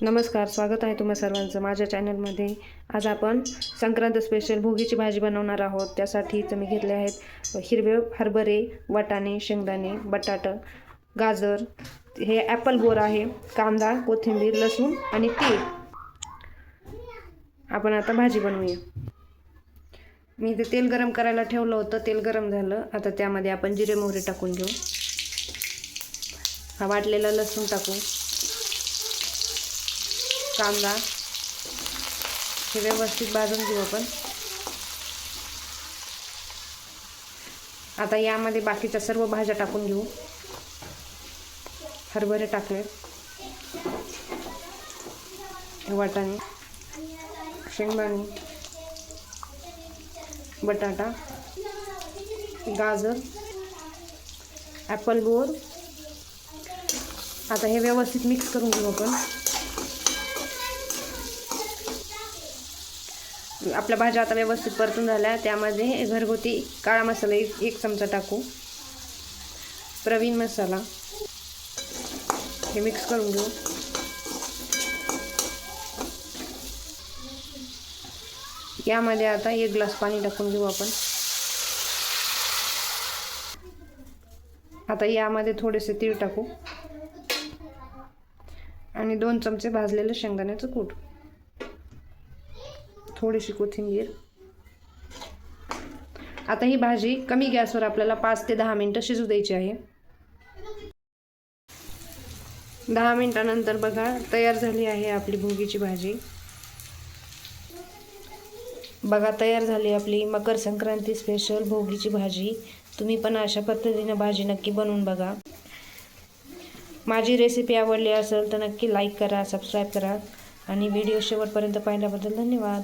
नमस्कार, स्वागत आहे तुम्हा सर्वांचं माझ्या चॅनलमध्ये। आज आपण संक्रांत स्पेशल भोगीची भाजी बनवणार आहोत। त्यासाठी मी घेतले आहेत हिरवे हरभरे, वाटाणे, शेंगदाणे, बटाटा, गाजर, हे ॲपल बोर आहे, कांदा, कोथिंबीर, लसूण आणि तीळ। आपण आता भाजी बनवूया। मी इथे तेल गरम करायला ठेवलं होतं, तेल गरम झालं। आता त्यामध्ये आपण जिरे मोहरी टाकून घेऊ। हा वाटलेला लसूण टाकू, कांदा हे व्यवस्थित भाजून घेऊ आपण। आता यामध्ये बाकीच्या सर्व भाज्या टाकून घेऊ। हरभरे टाकले, वाटाणे, शेंगदाणे, बटाटा, गाजर, ॲपल बोर। आता हे व्यवस्थित मिक्स करून घेऊ आपण। आपल्या भाज्या आता व्यवस्थित परतून झाल्या। त्यामध्ये घरगुती काळा मसाला एक चमचा टाकू, प्रवीण मसाला, हे मिक्स करून घेऊ। यामध्ये आता 1 ग्लास पाणी टाकून घेऊ आपण। आता यामध्ये थोडेसे तीळ टाकू आणि 2 चमचे भाजलेले शेंगदाण्याचं कूट, थोडीशी कोथिंबीर। आता ही भाजी कमी गॅसवर आपल्याला 5 ते 10 मिनिटं शिजू द्यायची आहे। 10 मिनिटानंतर बघा तयार झाली आहे आपली भोगीची भाजी। बघा तयार झाली आपली मकर संक्रांती स्पेशल भोगीची भाजी। तुम्ही पण अशा पद्धतीने भाजी नक्की बनवून बघा। माझी रेसिपी आवडली असेल तर नक्की लाईक करा, सबस्क्राईब करा आणि व्हिडिओ शेवटपर्यंत पाहिल्याबद्दल धन्यवाद।